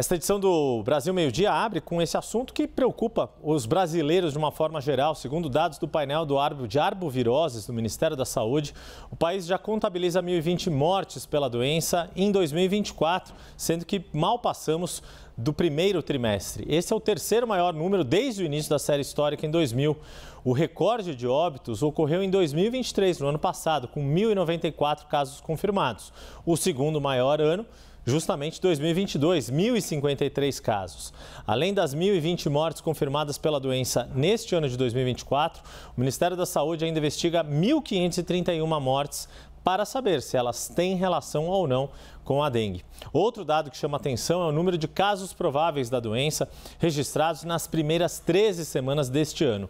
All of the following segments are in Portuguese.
Esta edição do Brasil Meio-Dia abre com esse assunto que preocupa os brasileiros de uma forma geral. Segundo dados do painel de arboviroses do Ministério da Saúde, o país já contabiliza 1.020 mortes pela doença em 2024, sendo que mal passamos do primeiro trimestre. Esse é o terceiro maior número desde o início da série histórica em 2000. O recorde de óbitos ocorreu em 2023, no ano passado, com 1.094 casos confirmados. O segundo maior ano, justamente 2022, 1.053 casos. Além das 1.020 mortes confirmadas pela doença neste ano de 2024, o Ministério da Saúde ainda investiga 1.531 mortes para saber se elas têm relação ou não com a dengue. Outro dado que chama atenção é o número de casos prováveis da doença registrados nas primeiras 13 semanas deste ano.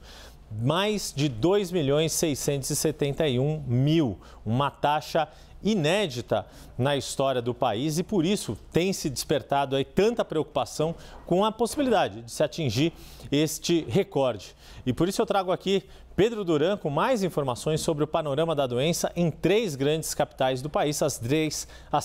Mais de 2.671.000, uma taxa inédita na história do país e por isso tem se despertado aí tanta preocupação com a possibilidade de se atingir este recorde. E por isso eu trago aqui Pedro Duran com mais informações sobre o panorama da doença em 3 grandes capitais do país, as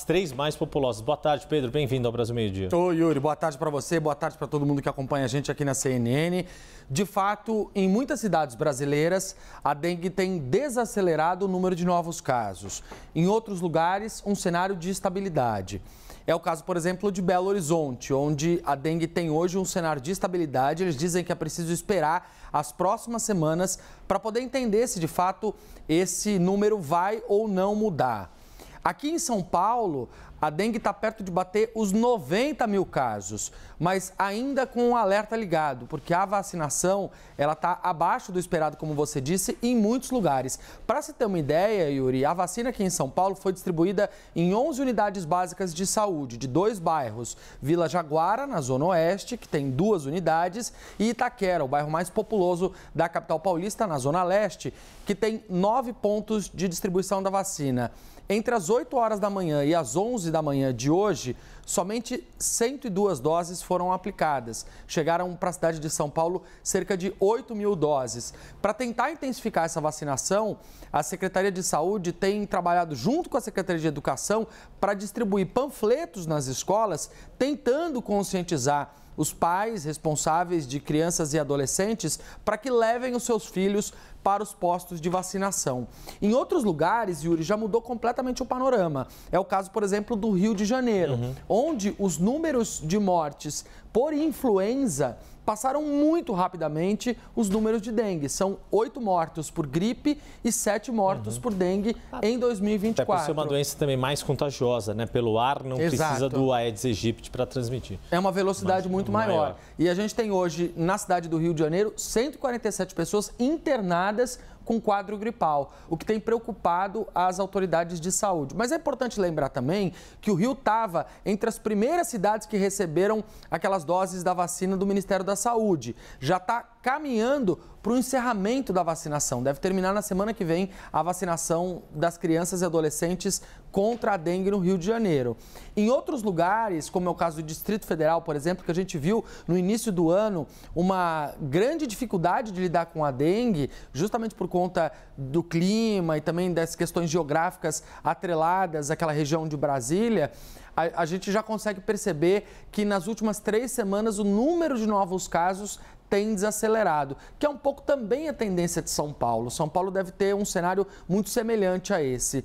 três mais populosas. Boa tarde, Pedro. Bem-vindo ao Brasil Meio-Dia. Oi, Yuri. Boa tarde para você, boa tarde para todo mundo que acompanha a gente aqui na CNN. De fato, em muitas cidades brasileiras, a dengue tem desacelerado o número de novos casos. Em outros lugares, um cenário de estabilidade. É o caso, por exemplo, de Belo Horizonte, onde a dengue tem hoje um cenário de estabilidade. Eles dizem que é preciso esperar as próximas semanas para poder entender se, de fato, esse número vai ou não mudar. Aqui em São Paulo, a dengue está perto de bater os 90 mil casos, mas ainda com um alerta ligado, porque a vacinação ela está abaixo do esperado, como você disse, em muitos lugares. Para se ter uma ideia, Yuri, a vacina aqui em São Paulo foi distribuída em 11 unidades básicas de saúde, de 2 bairros. Vila Jaguara, na Zona Oeste, que tem 2 unidades, e Itaquera, o bairro mais populoso da capital paulista, na Zona Leste, que tem 9 pontos de distribuição da vacina. Entre as 8 horas da manhã e as 11 da manhã de hoje, somente 102 doses foram aplicadas. Chegaram para a cidade de São Paulo cerca de 8 mil doses. Para tentar intensificar essa vacinação, a Secretaria de Saúde tem trabalhado junto com a Secretaria de Educação para distribuir panfletos nas escolas, tentando conscientizar os pais responsáveis de crianças e adolescentes para que levem os seus filhos para os postos de vacinação. Em outros lugares, Yuri, já mudou completamente o panorama. É o caso, por exemplo, do Rio de Janeiro, onde os números de mortes por influenza passaram muito rapidamente os números de dengue. São 8 mortos por gripe e 7 mortos por dengue em 2024. Até por ser uma doença também mais contagiosa, né? Pelo ar, não precisa do Aedes aegypti para transmitir. É uma velocidade muito maior. E a gente tem hoje, na cidade do Rio de Janeiro, 147 pessoas internadas com quadro gripal, o que tem preocupado as autoridades de saúde. Mas é importante lembrar também que o Rio estava entre as primeiras cidades que receberam aquelas doses da vacina do Ministério da Saúde. Já está caminhando para o encerramento da vacinação. Deve terminar na semana que vem a vacinação das crianças e adolescentes contra a dengue no Rio de Janeiro. Em outros lugares, como é o caso do Distrito Federal, por exemplo, que a gente viu no início do ano uma grande dificuldade de lidar com a dengue, justamente por conta do clima e também das questões geográficas atreladas àquela região de Brasília, a gente já consegue perceber que nas últimas 3 semanas o número de novos casos tem desacelerado, que é um pouco também a tendência de São Paulo. São Paulo deve ter um cenário muito semelhante a esse.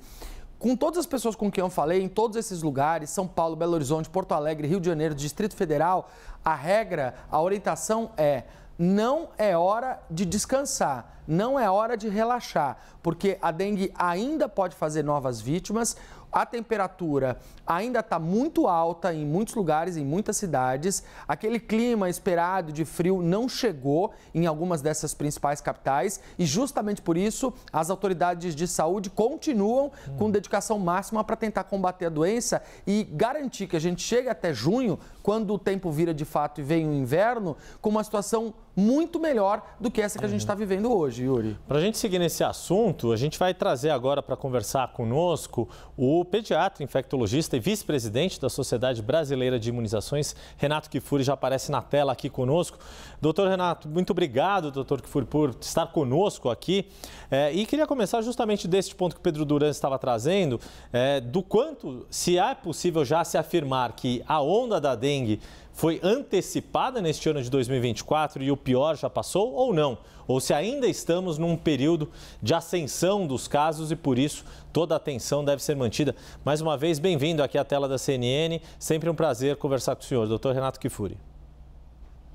Com todas as pessoas com quem eu falei, em todos esses lugares, São Paulo, Belo Horizonte, Porto Alegre, Rio de Janeiro, Distrito Federal, a regra, a orientação é: não é hora de descansar, não é hora de relaxar, porque a dengue ainda pode fazer novas vítimas, a temperatura ainda está muito alta em muitos lugares, em muitas cidades. Aquele clima esperado de frio não chegou em algumas dessas principais capitais e justamente por isso as autoridades de saúde continuam com dedicação máxima para tentar combater a doença e garantir que a gente chegue até junho, quando o tempo vira de fato e vem o inverno, com uma situação muito melhor do que essa que a gente está vivendo hoje, Yuri. Para a gente seguir nesse assunto, a gente vai trazer agora para conversar conosco o pediatra, infectologista e vice-presidente da Sociedade Brasileira de Imunizações, Renato Kfouri, já aparece na tela aqui conosco. Doutor Renato, muito obrigado, doutor Kfouri, por estar conosco aqui. E queria começar justamente deste ponto que o Pedro Duran estava trazendo, do quanto, se é possível já se afirmar que a onda da dengue foi antecipada neste ano de 2024 e o pior já passou ou não? Ou se ainda estamos num período de ascensão dos casos e por isso toda a atenção deve ser mantida. Mais uma vez, bem-vindo aqui à tela da CNN. Sempre um prazer conversar com o senhor, Dr. Renato Kifuri.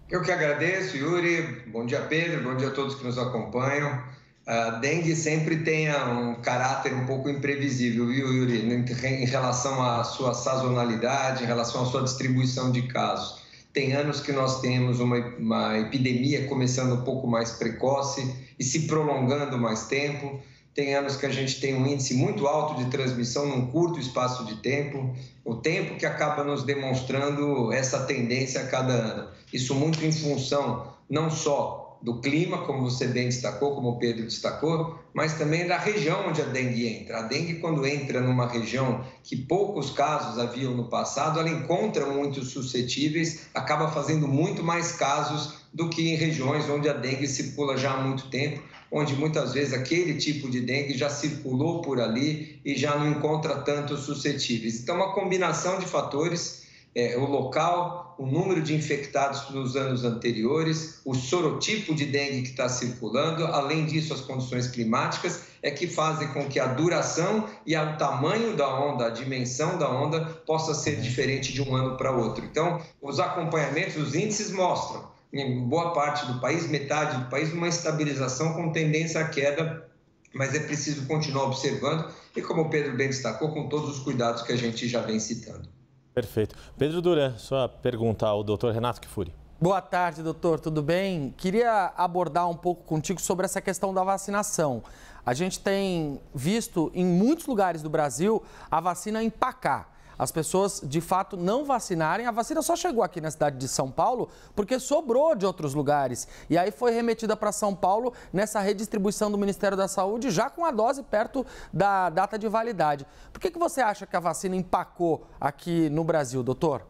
Eu que agradeço, Yuri. Bom dia, Pedro. Bom dia a todos que nos acompanham. A dengue sempre tem um caráter um pouco imprevisível, viu, Yuri? Em relação à sua sazonalidade, em relação à sua distribuição de casos. Tem anos que nós temos uma epidemia começando um pouco mais precoce e se prolongando mais tempo. Tem anos que a gente tem um índice muito alto de transmissão num curto espaço de tempo. O tempo que acaba nos demonstrando essa tendência a cada ano. Isso muito em função não só do clima, como você bem destacou, como o Pedro destacou, mas também da região onde a dengue entra. A dengue, quando entra numa região que poucos casos haviam no passado, ela encontra muitos suscetíveis, acaba fazendo muito mais casos do que em regiões onde a dengue circula já há muito tempo, onde muitas vezes aquele tipo de dengue já circulou por ali e já não encontra tantos suscetíveis. Então, uma combinação de fatores, o local, o número de infectados nos anos anteriores, o sorotipo de dengue que está circulando, além disso as condições climáticas, que fazem com que a duração e o tamanho da onda, a dimensão da onda, possa ser diferente de um ano para outro. Então, os acompanhamentos, os índices mostram, em boa parte do país, metade do país, uma estabilização com tendência à queda, mas é preciso continuar observando e, como o Pedro bem destacou, com todos os cuidados que a gente já vem citando. Perfeito. Pedro Duran, sua pergunta ao Dr. Renato Kifuri. Boa tarde, doutor. Tudo bem? Queria abordar um pouco contigo sobre essa questão da vacinação. A gente tem visto em muitos lugares do Brasil a vacina empacar. As pessoas, de fato, não vacinarem. A vacina só chegou aqui na cidade de São Paulo porque sobrou de outros lugares. E aí foi remetida para São Paulo nessa redistribuição do Ministério da Saúde, já com a dose perto da data de validade. Por que você acha que a vacina empacou aqui no Brasil, doutor?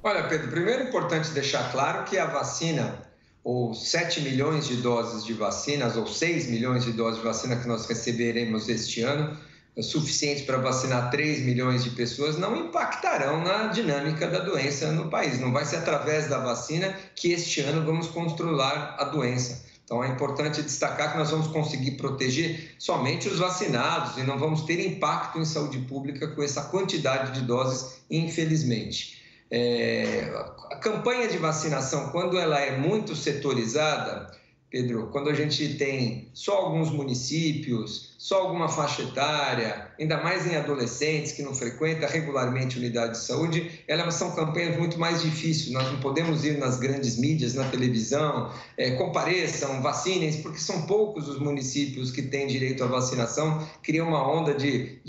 Olha, Pedro, primeiro é importante deixar claro que a vacina, ou 7 milhões de doses de vacinas, ou 6 milhões de doses de vacina que nós receberemos este ano, suficientes para vacinar 3 milhões de pessoas, não impactarão na dinâmica da doença no país. Não vai ser através da vacina que este ano vamos controlar a doença. Então, é importante destacar que nós vamos conseguir proteger somente os vacinados e não vamos ter impacto em saúde pública com essa quantidade de doses, infelizmente. A campanha de vacinação, quando ela é muito setorizada, Pedro, quando a gente tem só alguns municípios, só alguma faixa etária, ainda mais em adolescentes que não frequentam regularmente unidade de saúde, elas são campanhas muito mais difíceis. Nós não podemos ir nas grandes mídias, na televisão, compareçam, vacinem, porque são poucos os municípios que têm direito à vacinação, cria uma onda de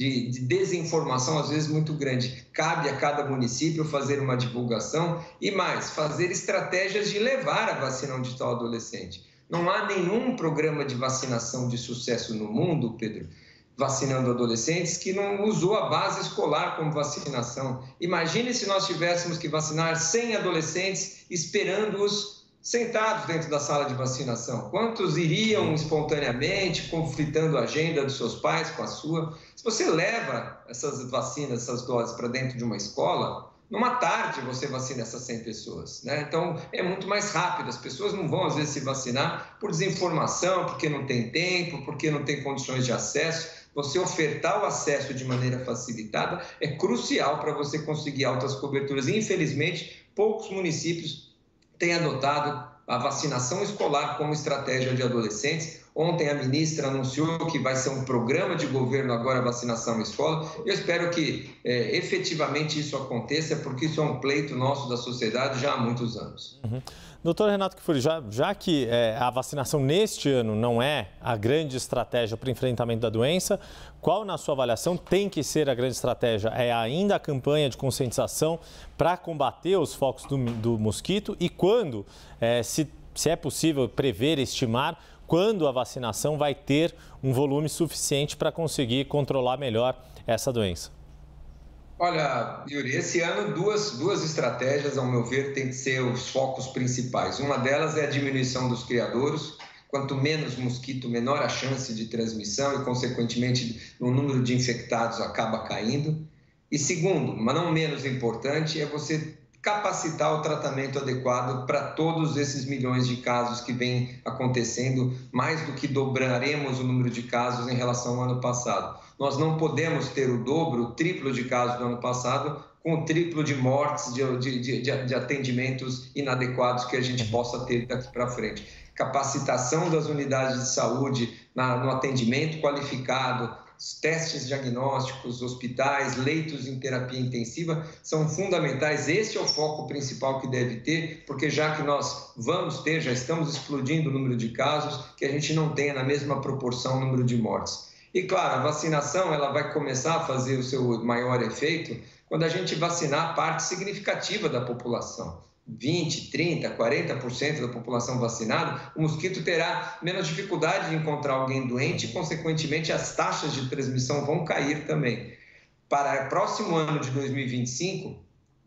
desinformação, às vezes, muito grande. Cabe a cada município fazer uma divulgação e mais, fazer estratégias de levar a vacina onde está o adolescente. Não há nenhum programa de vacinação de sucesso no mundo, Pedro, vacinando adolescentes, que não usou a base escolar como vacinação. Imagine se nós tivéssemos que vacinar 100 adolescentes esperando-os sentados dentro da sala de vacinação. Quantos iriam espontaneamente, conflitando a agenda dos seus pais com a sua? Se você leva essas vacinas, essas doses para dentro de uma escola, numa tarde você vacina essas 100 pessoas, né? Então, é muito mais rápido. As pessoas não vão, às vezes, se vacinar por desinformação, porque não tem tempo, porque não tem condições de acesso. Você ofertar o acesso de maneira facilitada é crucial para você conseguir altas coberturas. Infelizmente, poucos municípios têm adotado a vacinação escolar como estratégia de adolescentes. Ontem a ministra anunciou que vai ser um programa de governo agora, vacinação na escola. Eu espero que efetivamente isso aconteça, porque isso é um pleito nosso da sociedade já há muitos anos. Doutor Renato Kifuri, já que a vacinação neste ano não é a grande estratégia para o enfrentamento da doença, qual, na sua avaliação, tem que ser a grande estratégia? É ainda a campanha de conscientização para combater os focos do mosquito e quando, se é possível prever, estimar, quando a vacinação vai ter um volume suficiente para conseguir controlar melhor essa doença? Olha, Yuri, esse ano duas estratégias, ao meu ver, têm que ser os focos principais. Uma delas é a diminuição dos criadouros. Quanto menos mosquito, menor a chance de transmissão e, consequentemente, o número de infectados acaba caindo. E segundo, mas não menos importante, é você capacitar o tratamento adequado para todos esses milhões de casos que vem acontecendo, mais do que dobraremos o número de casos em relação ao ano passado. Nós não podemos ter o dobro, o triplo de casos do ano passado, com o triplo de mortes, de atendimentos inadequados que a gente possa ter daqui para frente. Capacitação das unidades de saúde no atendimento qualificado, testes diagnósticos, hospitais, leitos em terapia intensiva são fundamentais. Esse é o foco principal que deve ter, porque já que nós já estamos explodindo o número de casos, que a gente não tenha na mesma proporção o número de mortes. E claro, a vacinação ela vai começar a fazer o seu maior efeito quando a gente vacinar parte significativa da população. 20%, 30%, 40% da população vacinada, o mosquito terá menos dificuldade de encontrar alguém doente e, consequentemente, as taxas de transmissão vão cair também. Para o próximo ano de 2025,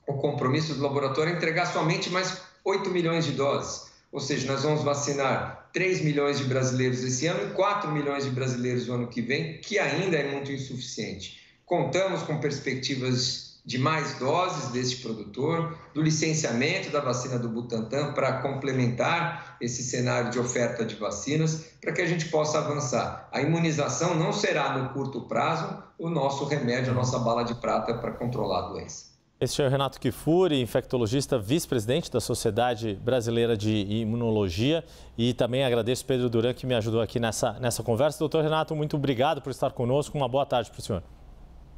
o compromisso do laboratório é entregar somente mais 8 milhões de doses. Ou seja, nós vamos vacinar 3 milhões de brasileiros esse ano e 4 milhões de brasileiros no ano que vem, que ainda é muito insuficiente. Contamos com perspectivas de mais doses deste produtor, do licenciamento da vacina do Butantan para complementar esse cenário de oferta de vacinas, para que a gente possa avançar. A imunização não será no curto prazo o nosso remédio, a nossa bala de prata para controlar a doença. Este é o Renato Kfouri, infectologista, vice-presidente da Sociedade Brasileira de Imunologia, e também agradeço Pedro Duran que me ajudou aqui nessa conversa. Doutor Renato, muito obrigado por estar conosco, uma boa tarde para o senhor.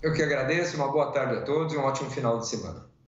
Eu que agradeço, uma boa tarde a todos e um ótimo final de semana.